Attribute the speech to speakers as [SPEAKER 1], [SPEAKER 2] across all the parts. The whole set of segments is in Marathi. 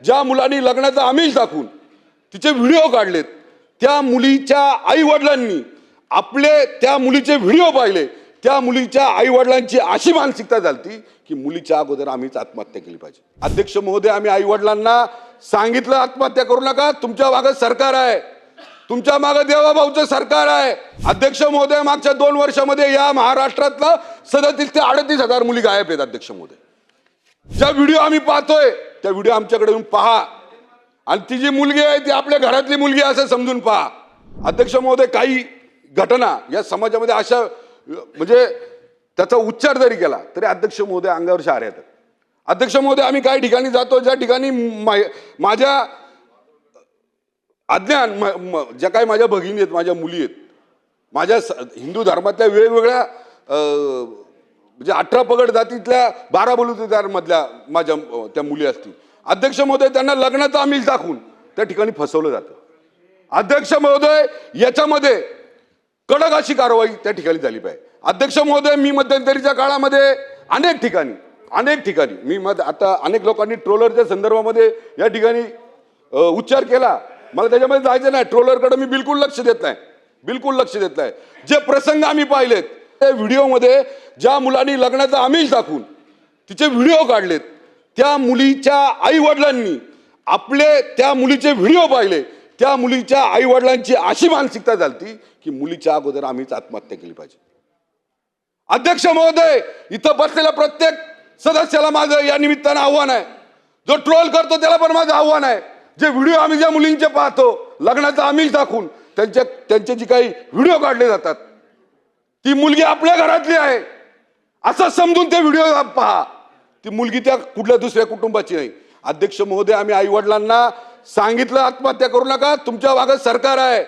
[SPEAKER 1] ज्या मुलांनी लग्नाचा आमिष दाखवून तिचे व्हिडिओ काढलेत, त्या मुलीच्या आई वडिलांनी आपले त्या मुलीचे व्हिडिओ पाहिले, त्या मुलीच्या आई वडिलांची अशी मानसिकता झाली की मुलीच्या अगोदर आम्हीच आत्महत्या केली पाहिजे। अध्यक्ष महोदय, आम्ही आई वडिलांना सांगितलं आत्महत्या करू नका, तुमच्या मागे सरकार आहे, तुमच्या मागे देवाभाऊचं सरकार आहे। अध्यक्ष महोदय, मागच्या 2 वर्षामध्ये या महाराष्ट्रातला 37 ते 38 हजार मुली गायब आहेत। अध्यक्ष महोदय, ज्या व्हिडिओ आम्ही पाहतोय त्या व्हिडिओ आमच्याकडे येऊन पहा आणि ती जी मुलगी आहे ती आपल्या घरातली मुलगी असं समजून पहा। अध्यक्ष महोदय, काही घटना या समाजामध्ये अशा म्हणजे त्याचा उच्चार जरी केला तरी अध्यक्ष महोदय अंगावर शहारे येतात। अध्यक्ष महोदय, आम्ही काही ठिकाणी जातो ज्या ठिकाणी माझ्या अज्ञान ज्या काही माझ्या भगिनी आहेत, माझ्या मुली आहेत, माझ्या हिंदू धर्मातल्या वेगवेगळ्या म्हणजे 18 पगड जातीतल्या 12 बलुतेदारमधल्या माझ्या त्या मुली असतील। अध्यक्ष महोदय, त्यांना लग्नाचं आमिष दाखवून त्या ठिकाणी फसवलं जातं। अध्यक्ष महोदय, याच्यामध्ये कडक अशी कारवाई त्या ठिकाणी झाली पाहिजे। अध्यक्ष महोदय, मी मध्यंतरीच्या काळामध्ये अनेक ठिकाणी मी आता अनेक लोकांनी ट्रोलरच्या संदर्भामध्ये या ठिकाणी उच्चार केला, मला त्याच्यामध्ये जायचं नाही। ट्रोलरकडे मी बिलकुल लक्ष देत नाही। जे प्रसंग आम्ही पाहिलेत त्या व्हिडिओमध्ये ज्या मुलांनी लग्नाचा आमिष दाखवून तिचे व्हिडिओ काढलेत, त्या मुलीच्या आई वडिलांनी आपले त्या मुलीचे व्हिडिओ पाहिले, त्या मुलीच्या आई वडिलांची अशी मानसिकता झाली की मुलीच्या अगोदर आम्हीच आत्महत्या केली पाहिजे। अध्यक्ष महोदय, इथं बसलेल्या प्रत्येक सदस्याला माझं या निमित्तानं आव्हान आहे, जो ट्रोल करतो त्याला पण माझं आव्हान आहे, जे व्हिडिओ आम्ही ज्या मुलींचे पाहतो लग्नाचा आमिष दाखवून त्यांचे जी काही व्हिडिओ काढले जातात, ती मुलगी आपल्या घरातली आहे असं समजून ते व्हिडिओ पहा। ती मुलगी त्या कुठल्या दुसऱ्या कुटुंबाची नाही। अध्यक्ष महोदय, आम्ही आई वडिलांना सांगितलं आत्महत्या करू नका, तुमच्या मागे सरकार आहे,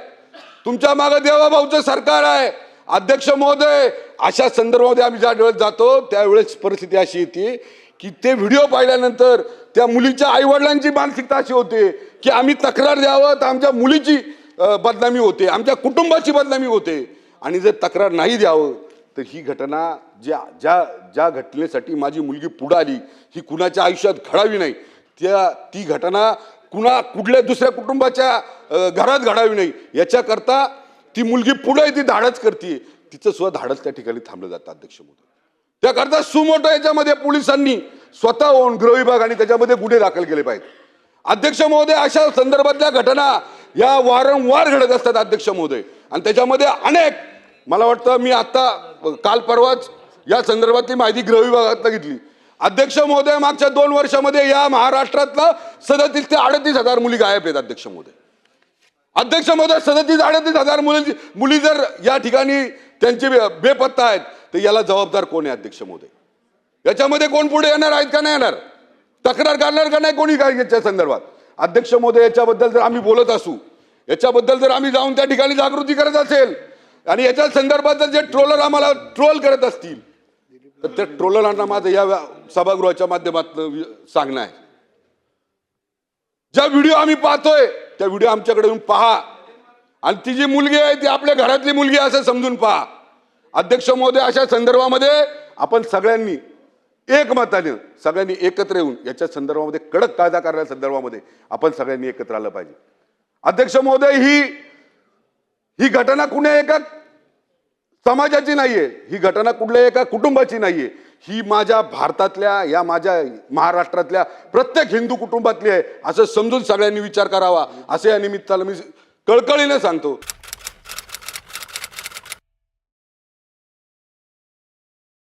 [SPEAKER 1] तुमच्या मागे देवाभाऊचं सरकार आहे। अध्यक्ष महोदय, अशा संदर्भामध्ये आम्ही ज्या वेळेस जातो त्यावेळेस परिस्थिती अशी येते की ते व्हिडिओ पाहिल्यानंतर त्या मुलीच्या आई वडिलांची मानसिकता अशी होते की आम्ही तक्रार द्यावं तर आमच्या मुलीची बदनामी होते, आमच्या कुटुंबाची बदनामी होते, आणि जर तक्रार नाही द्यावं तर ही घटना ज्या घटनेसाठी माझी मुलगी पुढे आली ही कुणाच्या आयुष्यात घडावी नाही, ती घटना कुठल्या दुसऱ्या कुटुंबाच्या घरात घडावी नाही याच्याकरता ती मुलगी पुढे ती धाडस करते, तिचं सुद्धा धाडस त्या ठिकाणी थांबलं जातं। अध्यक्ष महोदय, त्याकरता सुमोटो याच्यामध्ये पोलिसांनी स्वतः होऊन गृह विभागाने त्याच्यामध्ये गुन्हे दाखल केले पाहिजेत। अध्यक्ष महोदय, अशा संदर्भातल्या घटना या वारंवार घडत असतात अध्यक्ष महोदय, आणि त्याच्यामध्ये अनेक, मला वाटतं मी आता काल परवाच या संदर्भातली माहिती गृह विभागात घेतली। अध्यक्ष महोदय, मागच्या 2 वर्षामध्ये या महाराष्ट्रातला 37 ते 38 हजार मुली गायब आहेत। अध्यक्ष महोदय, 37-38 हजार मुली जर या ठिकाणी त्यांचे बेपत्ता आहेत तर याला जबाबदार कोण आहे? अध्यक्ष महोदय, याच्यामध्ये कोण पुढे येणार आहेत का नाही येणार? तक्रार करणार का नाही कोणी काय याच्या संदर्भात? अध्यक्ष महोदय, याच्याबद्दल जर आम्ही बोलत असू, याच्याबद्दल जर आम्ही जाऊन त्या ठिकाणी जागृती करत असेल आणि याच्या संदर्भात जे ट्रोलर आम्हाला ट्रोल करत असतील तर त्या ट्रोलरांना माझं या सभागृहाच्या माध्यमातून सांगणं आहे, ज्या व्हिडिओ आम्ही पाहतोय त्या व्हिडिओ आमच्याकडे येऊन पहा आणि ती जी मुलगी आहे ती आपल्या घरातली मुलगी असं समजून पहा। अध्यक्ष महोदय, अशा संदर्भामध्ये आपण सगळ्यांनी एकमताने सगळ्यांनी एकत्र येऊन याच्या संदर्भामध्ये कडक कायदा करण्याच्या संदर्भामध्ये आपण सगळ्यांनी एकत्र आलं पाहिजे। अध्यक्ष महोदय, ही घटना कुण्या एका समाजाची नाहीये, ही घटना कुठल्या एका कुटुंबाची नाहीये, ही माझ्या भारतातल्या या माझ्या महाराष्ट्रातल्या प्रत्येक हिंदू कुटुंबातली आहे असं समजून सगळ्यांनी विचार करावा, असे या निमित्तानं मी कळकळीने सांगतो।